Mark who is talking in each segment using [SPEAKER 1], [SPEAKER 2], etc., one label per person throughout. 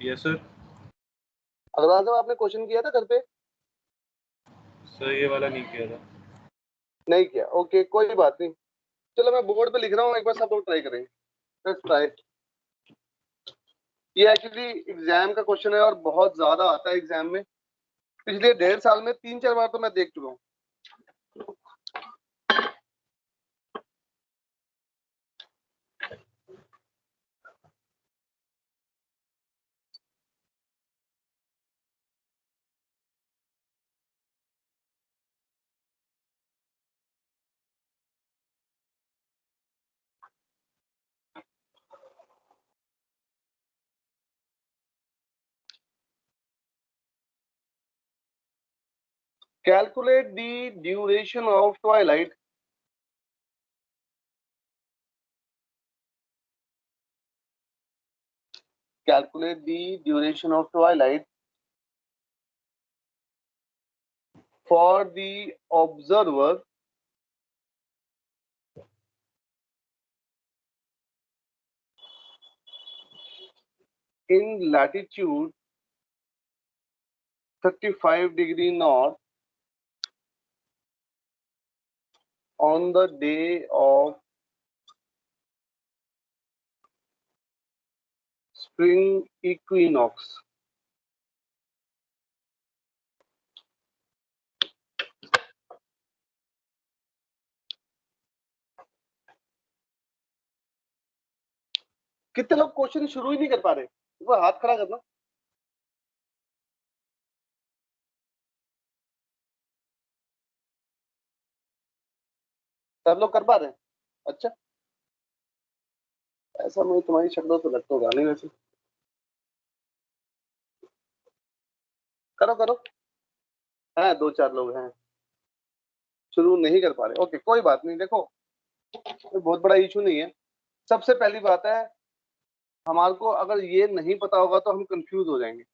[SPEAKER 1] Yes sir.
[SPEAKER 2] Agarwal साहब आपने question किया था घर पे?
[SPEAKER 1] सर ये वाला नहीं किया था।
[SPEAKER 2] नहीं किया, ओके कोई बात नहीं। चलो मैं बोर्ड पे लिख रहा हूँ, एक बार सब लोग ट्राई करेंगे। Let's try. ये एक्चुअली एग्जाम का क्वेश्चन है और बहुत ज्यादा आता है एग्जाम में। पिछले 1.5 साल में 3-4 बार तो मैं देख चुका हूँ। Calculate the duration of twilight. Calculate the duration of twilight for the observer in latitude 35° north on the day of spring equinox. कितने लोग क्वेश्चन शुरू ही नहीं कर पा रहे? एक बार हाथ खड़ा करना। सब लोग कर पा रहे हैं? अच्छा, ऐसा मुझे तुम्हारी शक्लों से लगता होगा नहीं वैसे। करो करो। हाँ 2-4 लोग हैं शुरू नहीं कर पा रहे। ओके कोई बात नहीं, देखो कोई बहुत बड़ा इशू नहीं है। सबसे पहली बात है, हमारे को अगर ये नहीं पता होगा तो हम कंफ्यूज हो जाएंगे।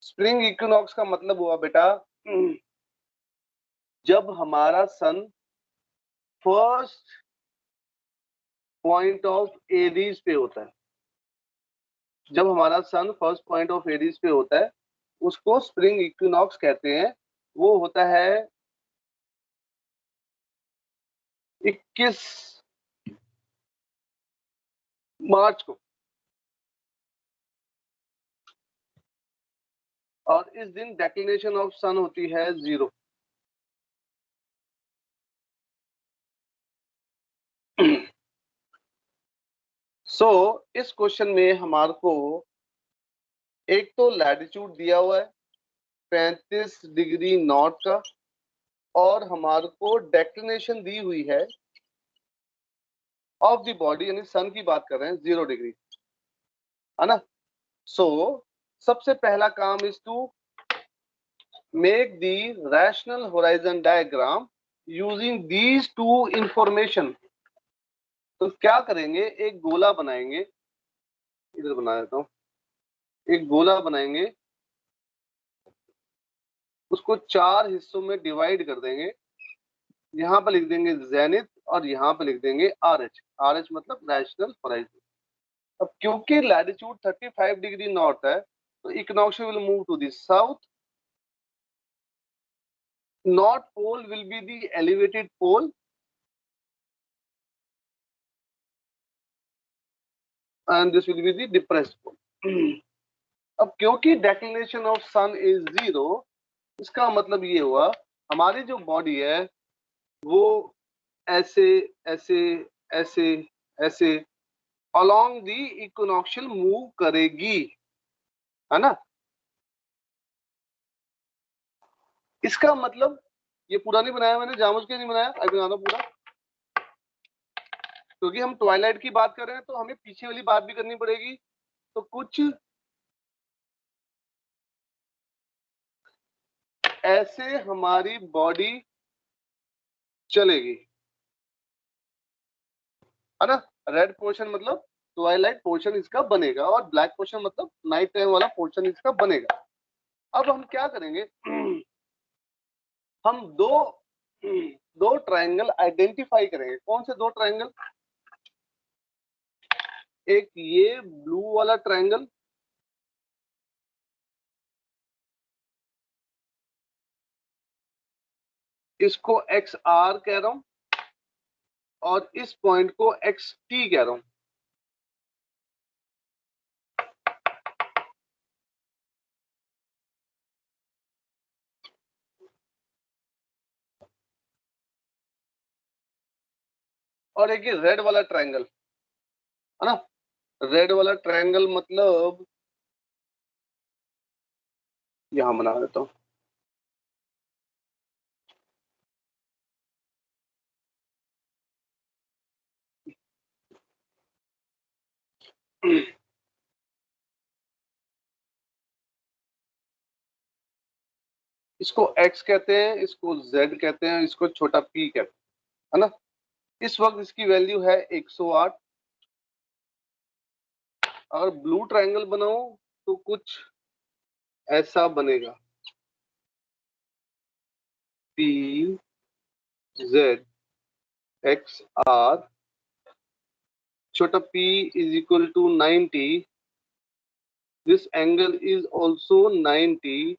[SPEAKER 2] स्प्रिंग इक्विनॉक्स का मतलब हुआ बेटा जब हमारा सन फर्स्ट पॉइंट ऑफ एरीज पे होता है। जब हमारा सन फर्स्ट पॉइंट ऑफ एरीज पे होता है उसको स्प्रिंग इक्विनॉक्स कहते हैं। वो होता है 21 मार्च को, और इस दिन डेक्लिनेशन ऑफ सन होती है 0। सो इस क्वेश्चन में हमारे को एक तो लैटिट्यूड दिया हुआ है 35° नॉर्थ का, और हमारे को डेक्लिनेशन दी हुई है ऑफ द बॉडी, यानी सन की बात कर रहे हैं 0°, है ना। सो सबसे पहला काम is to make the rational horizon diagram using these two information. तो क्या करेंगे, एक गोला बनाएंगे, इधर बना देता हूं। एक गोला बनाएंगे, उसको 4 हिस्सों में डिवाइड कर देंगे। यहाँ पर लिख देंगे जेनिथ और यहाँ पे लिख देंगे RH। RH मतलब रैशनल होराइजन। अब क्योंकि लैटिट्यूड 35° नॉर्थ है तो equinox will move to the south. North pole will be the elevated pole and this will be the depressed pole. अब क्योंकि डेक्लिनेशन ऑफ सन इज 0, इसका मतलब ये हुआ हमारी जो बॉडी है वो ऐसे ऐसे ऐसे ऐसे अलोंग दी इक्विनॉक्शियल मूव करेगी, है ना। इसका मतलब ये पूरा नहीं बनाया मैंने, जानबूझ के नहीं बनाया, अभी बना दो पूरा, क्योंकि हम ट्वाइलाइट की बात कर रहे हैं तो हमें पीछे वाली बात भी करनी पड़ेगी। तो कुछ ऐसे हमारी बॉडी चलेगी, है ना। रेड पोर्शन मतलब ट्वाइलाइट पोर्शन इसका बनेगा और ब्लैक पोर्शन मतलब नाइट टाइम वाला पोर्शन इसका बनेगा। अब हम क्या करेंगे हम दो ट्रायंगल आइडेंटिफाई करेंगे। कौन से 2 ट्रायंगल? एक ये ब्लू वाला ट्रायंगल इसको एक्स आर कह रहा हूं और इस पॉइंट को एक्स टी कह रहा हूं। और एक ये रेड वाला ट्रायंगल है ना, रेड वाला ट्रायंगल मतलब यहां बना देता हूं। इसको x कहते हैं, इसको z कहते हैं, इसको छोटा p कहते हैं, है ना। इस वक्त इसकी वैल्यू है 108। अगर ब्लू ट्रायंगल बनाओ तो कुछ ऐसा बनेगा, p z x r, छोटा p is equal to 90, this angle is also 90,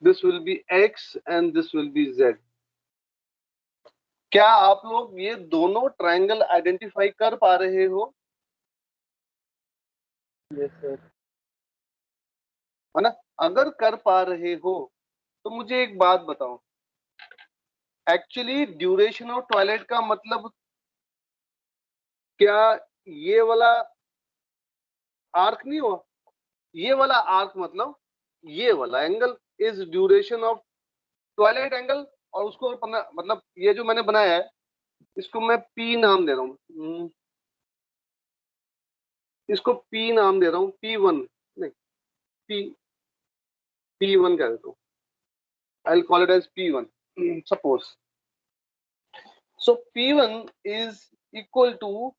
[SPEAKER 2] this will be x and this will be z। क्या आप लोग ये दोनों ट्रायंगल आइडेंटिफाई कर पा रहे हो?
[SPEAKER 1] Yes sir.
[SPEAKER 2] है ना, अगर कर पा रहे हो तो मुझे एक बात बताओ, एक्चुअली ड्यूरेशन ऑफ टॉयलेट का मतलब क्या ये वाला आर्क नहीं हुआ? ये वाला आर्क मतलब ये वाला angle is duration of toilet angle, और उसको मतलब ये जो मैंने बनाया है इसको मैं पी नाम दे रहा हूँ, इसको पी नाम दे रहा हूँ, P1 नहीं, पी P1 कह देता हूँ, I will call it as P1 suppose. So P1 is equal to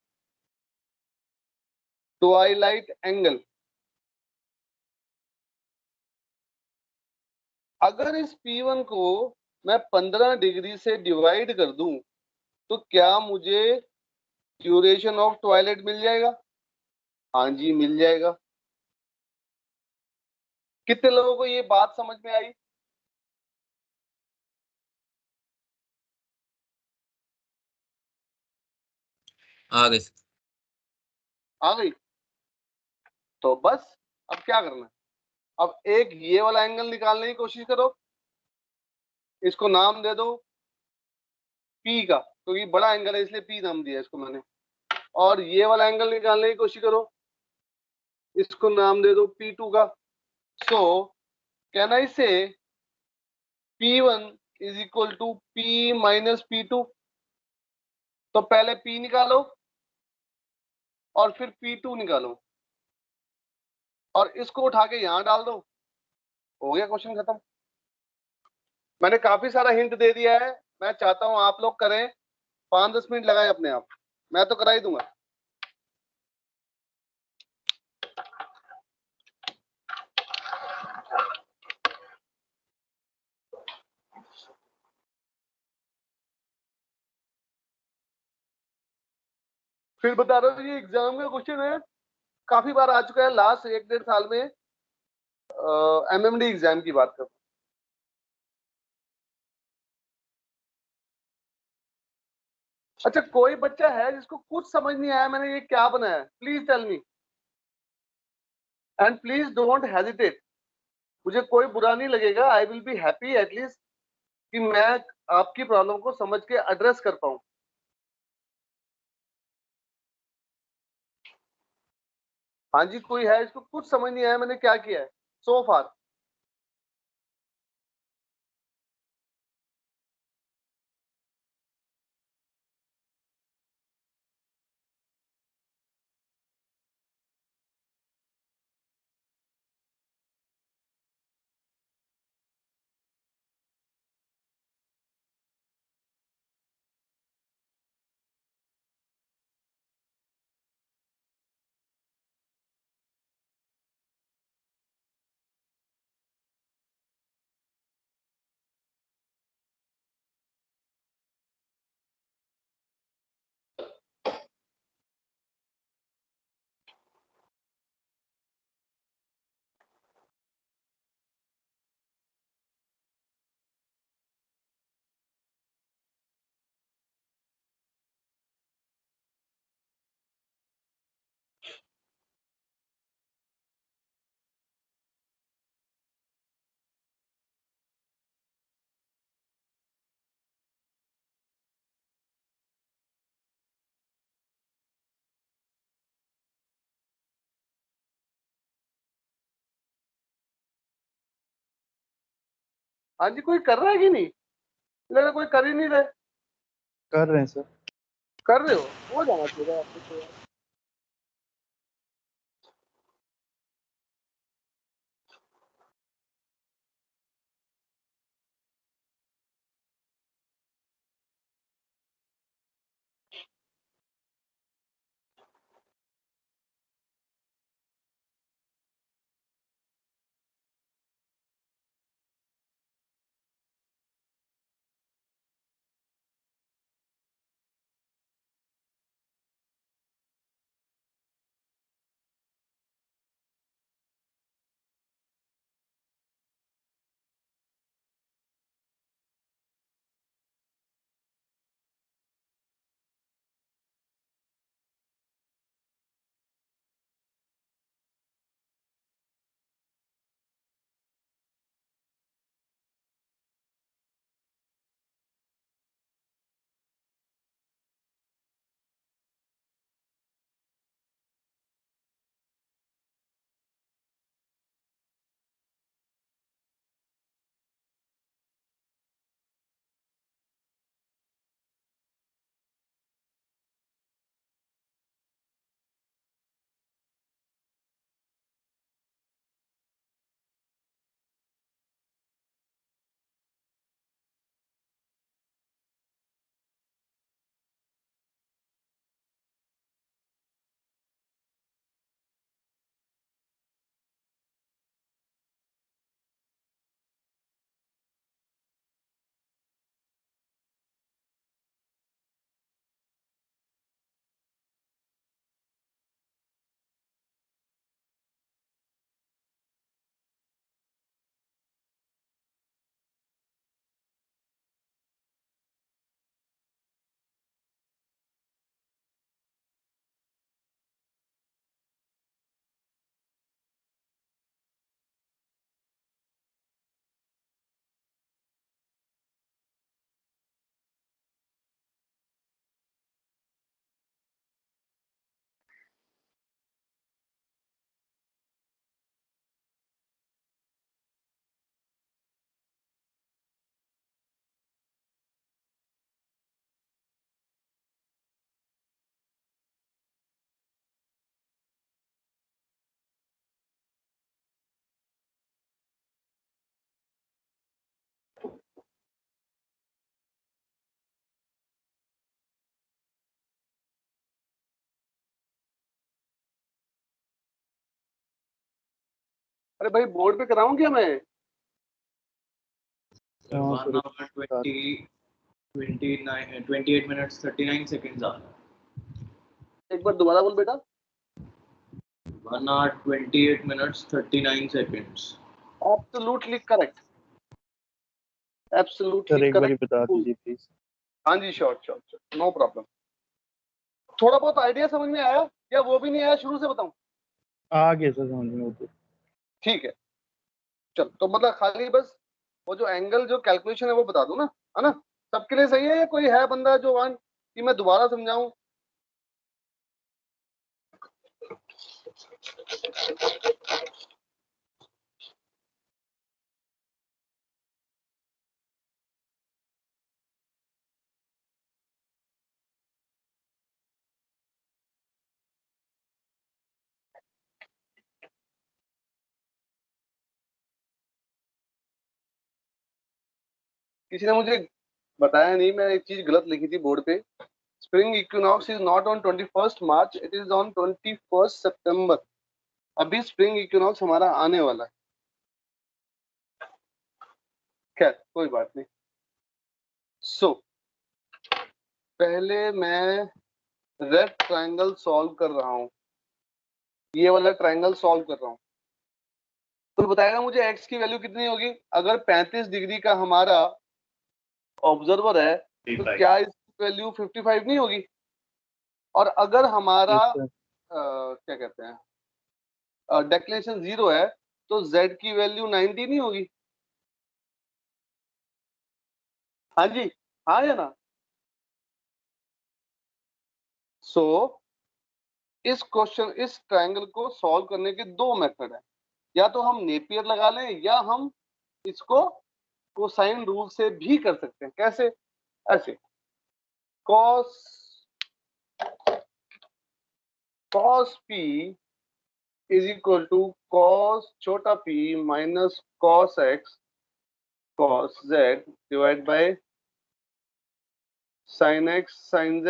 [SPEAKER 2] twilight angle. अगर इस P1 को मैं 15 डिग्री से डिवाइड कर दूं तो क्या मुझे ड्यूरेशन ऑफ ट्वाइलाइट मिल जाएगा? हाँ जी मिल जाएगा। कितने लोगों को ये बात समझ में आई?
[SPEAKER 3] आ गई।
[SPEAKER 2] आ गई। तो बस अब क्या करना है, अब एक ये वाला एंगल निकालने की कोशिश करो, इसको नाम दे दो पी का, क्योंकि तो बड़ा एंगल है इसलिए पी नाम दिया इसको मैंने। और ये वाला एंगल निकालने की कोशिश करो, इसको नाम दे दो P2 का। So can I say P1 is equal to P minus P2। तो पहले P निकालो और फिर P2 निकालो और इसको उठा के यहां डाल दो, हो गया क्वेश्चन खत्म। मैंने काफी सारा हिंट दे दिया है, मैं चाहता हूं आप लोग करें, 5-10 मिनट लगाए अपने आप, मैं तो करा ही दूंगा। फिर बता रहा हूँ ये एग्जाम का क्वेश्चन है, काफी बार आ चुका है, लास्ट 1-1.5 साल में एमएमडी एग्जाम की बात कर। अच्छा कोई बच्चा है जिसको कुछ समझ नहीं आया मैंने ये क्या बनाया है? Please tell me and please don't hesitate. मुझे कोई बुरा नहीं लगेगा, I will be happy at least कि मैं आपकी प्रॉब्लम को समझ के एड्रेस कर पाऊं। हाँ जी कोई है इसको कुछ समझ नहीं आया मैंने क्या किया है सो फार? हाँ जी, कोई कर रहा है कि नहीं? लग रहा कोई कर ही नहीं रहे।
[SPEAKER 1] कर रहे हैं सर।
[SPEAKER 2] कर रहे हो जाना चाहिए आपको तो यार। अरे भाई बोर्ड पे कराऊं क्या मैं?
[SPEAKER 3] 1 hour 28 minutes 39 seconds are.
[SPEAKER 2] एक बार दोबारा बोल बेटा।
[SPEAKER 3] 1 hour 28 minutes 39 seconds.
[SPEAKER 2] Absolutely correct,
[SPEAKER 1] sir
[SPEAKER 2] absolutely
[SPEAKER 1] एक बार
[SPEAKER 2] करेक्ट।
[SPEAKER 1] बता दीजिए प्लीज।
[SPEAKER 2] हाँ जी, sure sure sure, no problem. थोड़ा बहुत आइडिया समझ में आया या वो भी नहीं आया, शुरू से बताऊं?
[SPEAKER 1] आगे सर समझ में तो।
[SPEAKER 2] ठीक है, चल तो मतलब खाली बस वो जो एंगल जो कैलकुलेशन है वो बता दूं ना, है ना? सबके लिए सही है या कोई है बंदा जो वन कि मैं दोबारा समझाऊं? किसी ने मुझे बताया नहीं, मैंने एक चीज गलत लिखी थी बोर्ड पे। Spring equinox is not on 21st March, it is on 21st सितंबर। अभी स्प्रिंग इक्विनॉक्स हमारा आने वाला है। खैर कोई बात नहीं। सो पहले मैं रेड ट्रायंगल सॉल्व कर रहा हूं, ये वाला ट्रायंगल सॉल्व कर रहा हूं। तो बताएगा मुझे एक्स की वैल्यू कितनी होगी अगर 35 डिग्री का हमारा ऑब्जर्वर है, तो क्या इसकी वैल्यू 55 नहीं होगी? और अगर हमारा
[SPEAKER 1] यस सर।
[SPEAKER 2] क्या कहते हैं डेक्लेशन 0 है, तो z की वैल्यू 90 नहीं होगी? हाँ जी, हाँ या ना? सो इस क्वेश्चन, इस ट्रायंगल को सॉल्व करने के दो मेथड है। या तो हम नेपियर लगा लें या हम इसको कोसाइन रूल से भी कर सकते हैं। कैसे? ऐसे cos p is equal to cos छोटा p minus cos x cos z divide by sin x sin z।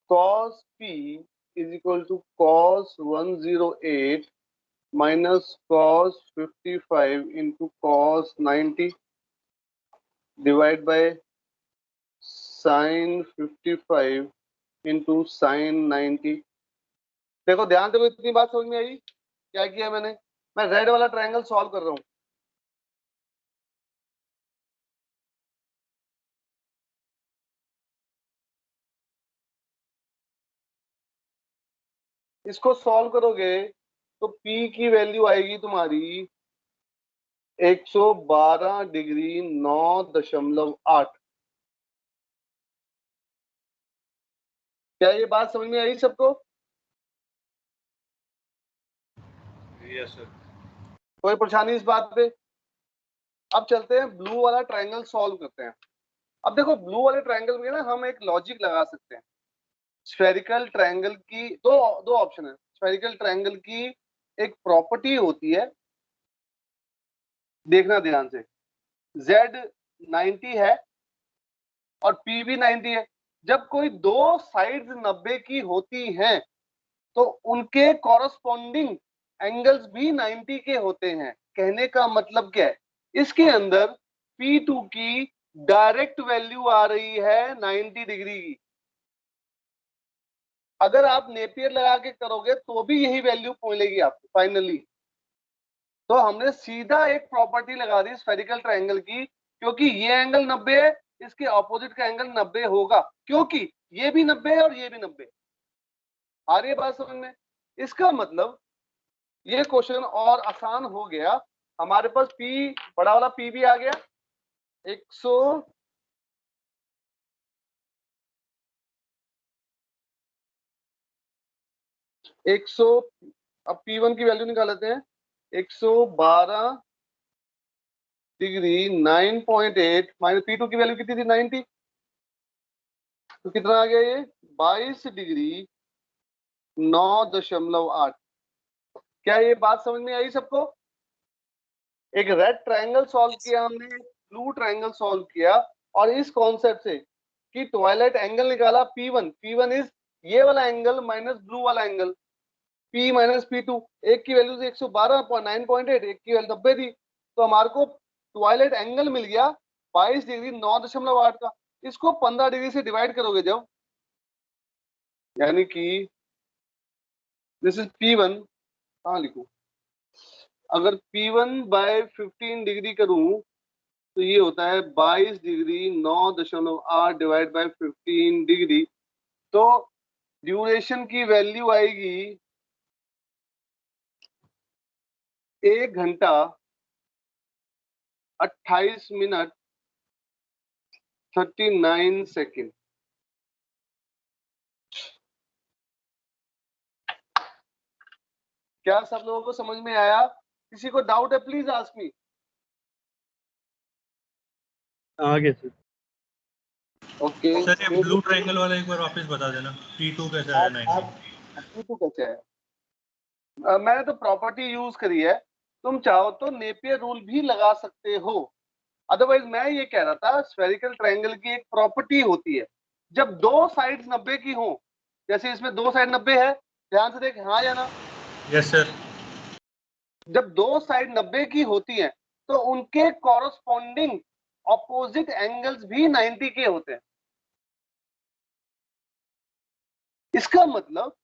[SPEAKER 2] cos p is equal to cos 108 minus cos 55 into cos 90 divide by sin 55 into sin 90। देखो ध्यान से, इतनी बात समझ में आई? क्या किया मैंने? मैं रेड वाला ट्रायंगल सॉल्व कर रहा हूं। इसको सॉल्व करोगे तो P की वैल्यू आएगी तुम्हारी 112 डिग्री 9.8। क्या ये बात समझ में आई सबको?
[SPEAKER 3] Yes sir.
[SPEAKER 2] कोई परेशानी इस बात पे? अब चलते हैं ब्लू वाला ट्रायंगल सॉल्व करते हैं। अब देखो ब्लू वाले ट्रायंगल में ना हम एक लॉजिक लगा सकते हैं। स्फेरिकल ट्रायंगल की दो ऑप्शन है। स्फेरिकल ट्रायंगल की एक प्रॉपर्टी होती है, देखना ध्यान से, Z 90 है और P भी 90 है। जब कोई दो साइड्स 90 की होती हैं तो उनके कॉरस्पॉन्डिंग एंगल्स भी 90 के होते हैं। कहने का मतलब क्या है? इसके अंदर P2 की डायरेक्ट वैल्यू आ रही है 90 डिग्री की। अगर आप नेपियर लगा के करोगे तो भी यही वैल्यू मिलेगी आपको फाइनली। तो हमने सीधा एक प्रॉपर्टी लगा दी स्फेरिकल ट्रायंगल की, क्योंकि ये एंगल 90 है, इसके ऑपोजिट का एंगल 90 होगा, क्योंकि ये भी 90 है और ये भी 90। आ रही है बात समझ में? इसका मतलब ये क्वेश्चन और आसान हो गया। हमारे पास P बड़ा वाला P भी आ गया 100 अब P1 की वैल्यू निकाल लेते हैं। 112 डिग्री 9.8 माइनस P2 की वैल्यू कितनी थी? 90। तो कितना आ गया ये? 22 डिग्री 9.8। क्या ये बात समझ में आई सबको? एक रेड ट्रायंगल सॉल्व किया हमने, ब्लू ट्रायंगल सॉल्व किया, और इस कॉन्सेप्ट से कि ट्वाइलाइट एंगल निकाला P1। P1 इज ये वाला एंगल माइनस ब्लू वाला एंगल, P माइनस P2। एक की वैल्यू थी 112.9.8, एक की वैल्यू 90 थी, तो हमारे को ट्वाइलाइट एंगल मिल गया 22 डिग्री 9.8 का। इसको 15 डिग्री से डिवाइड करोगे जब, यानी कि दिस इज P1। कहाँ लिखूं? अगर P1 बाय 15 डिग्री करूं तो ये होता है 22 डिग्री 9.8 डिवाइड बाय 15 डिग्री। तो ड्यूरेशन की वैल्यू आएगी 1 घंटा 28 मिनट 39 सेकेंड। क्या सब लोगों को समझ में आया? किसी को डाउट है प्लीज आस्क मी।
[SPEAKER 1] आगे सर।
[SPEAKER 2] ओके
[SPEAKER 4] सर ये ब्लू ट्रायंगल वाला एक बार वापस बता देना, P2 कैसे आया 90?
[SPEAKER 2] P2 कैसे है? मैंने तो प्रॉपर्टी यूज करी है, तुम चाहो तो नेपियर रूल भी लगा सकते हो। अदरवाइज मैं ये कह रहा था स्फेरिकल ट्रायंगल की एक प्रॉपर्टी होती है, जब दो साइड्स 90 की हो, जैसे इसमें दो साइड 90 है, ध्यान से देख, हाँ या ना?
[SPEAKER 4] Yes sir.
[SPEAKER 2] जब दो साइड 90 की होती हैं तो उनके कॉरस्पॉन्डिंग ऑपोजिट एंगल्स भी 90 के होते हैं। इसका मतलब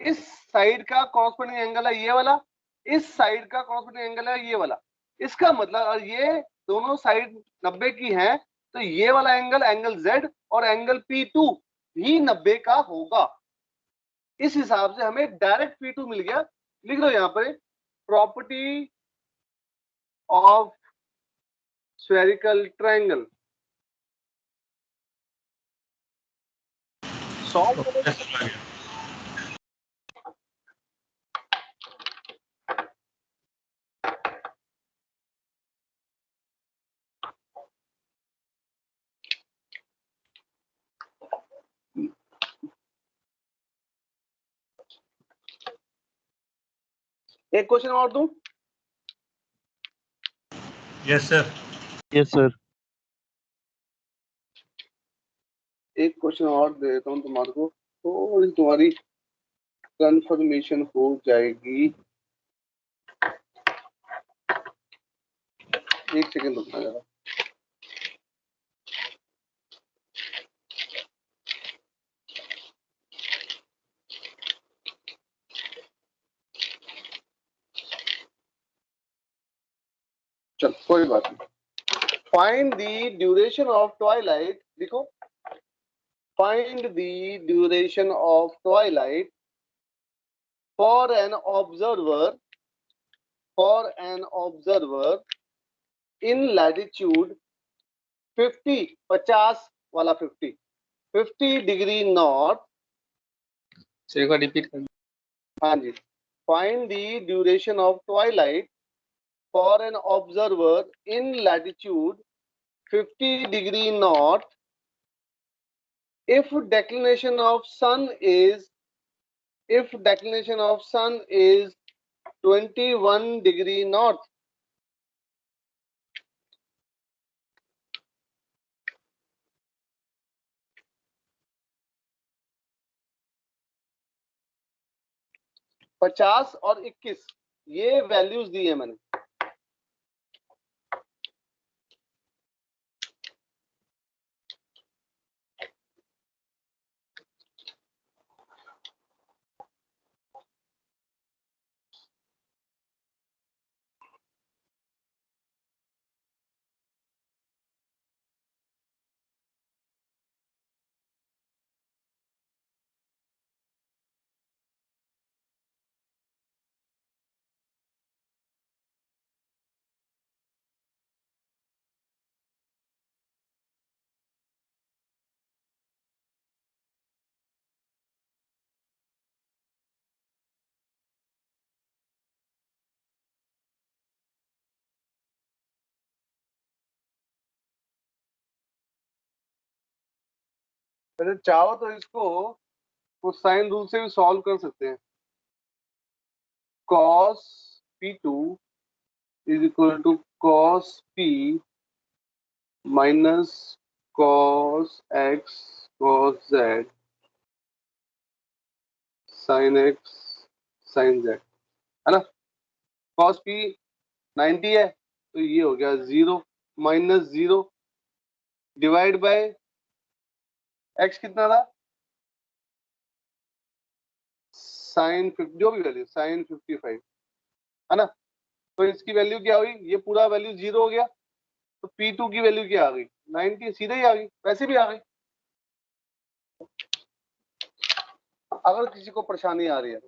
[SPEAKER 2] इस साइड का कॉरस्पॉन्डिंग एंगल है ये वाला, इस साइड का कॉरस्पॉन्डिंग एंगल है ये वाला। इसका मतलब और ये दोनों साइड 90 की हैं तो ये वाला एंगल Z और एंगल P2 भी 90 का होगा। इस हिसाब से हमें डायरेक्ट P2 मिल गया। लिख दो यहां पर, property of spherical triangle. Solve करोगे
[SPEAKER 4] यस सर, आ गया।
[SPEAKER 2] एक क्वेश्चन और दूं?
[SPEAKER 4] Yes sir.
[SPEAKER 1] Yes sir.
[SPEAKER 2] एक क्वेश्चन और दे देता हूँ तुम्हारे को, थोड़ी तुम्हारी कंफर्मेशन हो जाएगी। एक सेकंड रुकना जरा। चल कोई बात नहीं। Find the duration of twilight, देखो find the duration of twilight for an observer in latitude 50 वाला 50 डिग्री नॉर्थ।
[SPEAKER 1] एक बार रिपीट कर।
[SPEAKER 2] हाँ जी, find the duration of twilight for an observer in latitude 50 degree north if declination of sun is 21 degree north. पचास और 21 ये values दी है मैंने। अगर चाहो तो इसको वो साइन रूल से भी सॉल्व कर सकते हैं। cos p2 is equal to cos p minus cos x cos z sin x sin z, है ना। cos p 90 है तो ये हो गया 0 माइनस 0 डिवाइड बाय x कितना था, साइन 50, जो भी वैल्यू साइन 55, है ना। तो इसकी वैल्यू क्या हुई, ये पूरा वैल्यू 0 हो गया, तो P2 की वैल्यू क्या आ गई 90, सीधे ही आ गई, वैसे भी आ गई। अगर किसी को परेशानी आ रही है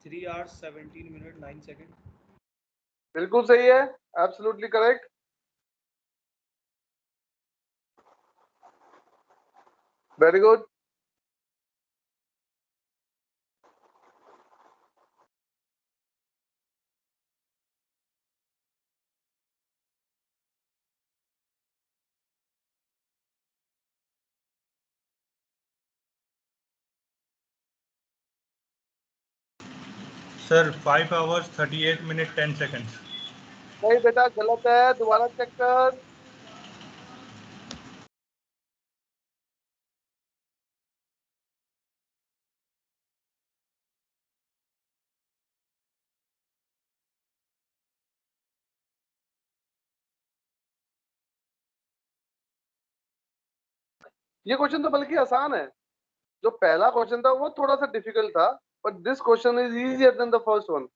[SPEAKER 3] 3 hours 17 minutes 9 seconds.
[SPEAKER 2] बिल्कुल सही है, absolutely correct. Very good.
[SPEAKER 4] Sir 5 hours 38 minutes 10 seconds.
[SPEAKER 2] नहीं बेटा गलत है, दोबारा चेक कर। ये क्वेश्चन तो बल्कि आसान है। जो पहला क्वेश्चन था वो थोड़ा सा डिफिकल्ट था, but this question is easier than the first one.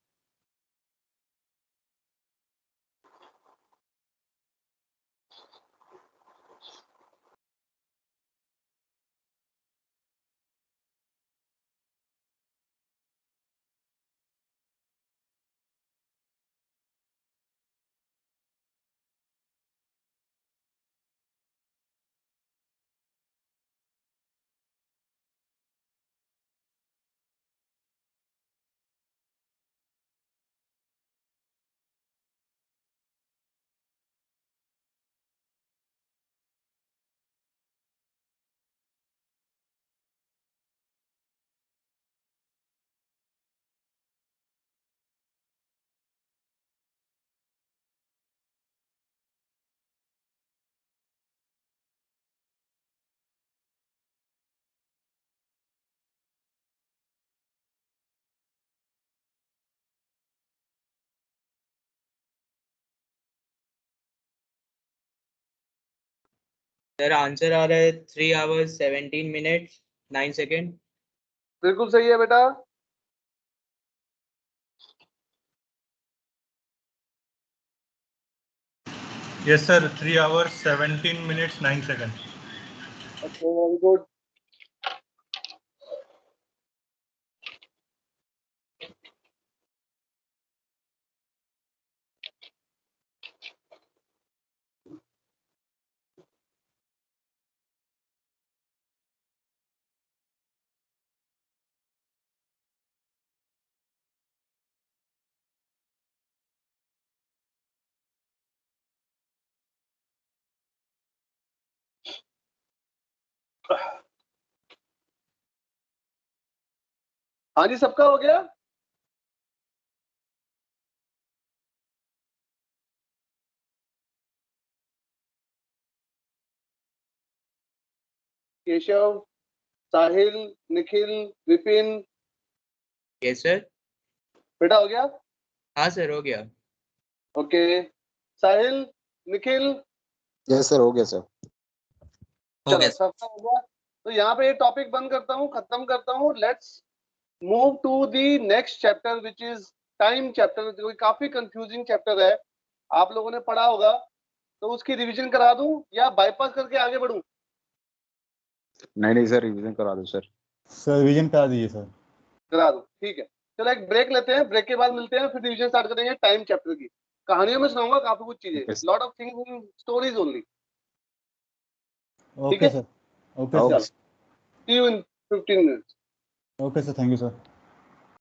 [SPEAKER 5] Sir answer आ रहा है 3 hours 17 minutes 9 seconds.
[SPEAKER 2] बिल्कुल सही है बेटा।
[SPEAKER 4] Yes sir, 3 hours 17 minutes 9 seconds.
[SPEAKER 2] Okay very good. हाँ जी, सबका हो गया। केशव, साहिल, निखिल, विपिन।
[SPEAKER 5] Yes sir.
[SPEAKER 2] बेटा हो गया।
[SPEAKER 5] हाँ सर हो गया.
[SPEAKER 2] ओके साहिल, निखिल।
[SPEAKER 6] यस सर, हो गया सर।
[SPEAKER 5] हो
[SPEAKER 2] चलो
[SPEAKER 5] गया.
[SPEAKER 2] सबका हो गया। तो यहाँ पे ये टॉपिक बंद करता हूँ, खत्म करता हूँ। Let's move to the next chapter which is time chapter. जो काफी कंफ्यूजिंग चैप्टर है, आप लोगों ने पढ़ा होगा, तो उसकी रिवीजन करा दूं या बाईपास करके आगे बढ़ूं?
[SPEAKER 6] नहीं सर, रिवीजन करा दो सर।
[SPEAKER 7] सर रिवीजन करा दीजिए सर।
[SPEAKER 2] करा दूं, ठीक है। चलो एक ब्रेक लेते हैं, ब्रेक के बाद मिलते हैं, फिर रिवीजन स्टार्ट करेंगे टाइम चैप्टर की। कहानियों में सुनाऊंगा काफी कुछ चीजें,
[SPEAKER 6] Yes.
[SPEAKER 2] Lot of things in stories only. ठीक
[SPEAKER 7] ओके
[SPEAKER 2] है,
[SPEAKER 7] sir. Okay
[SPEAKER 6] Okay.
[SPEAKER 7] Sir.
[SPEAKER 2] See you in 15 minutes.
[SPEAKER 7] Okay sir, thank you sir.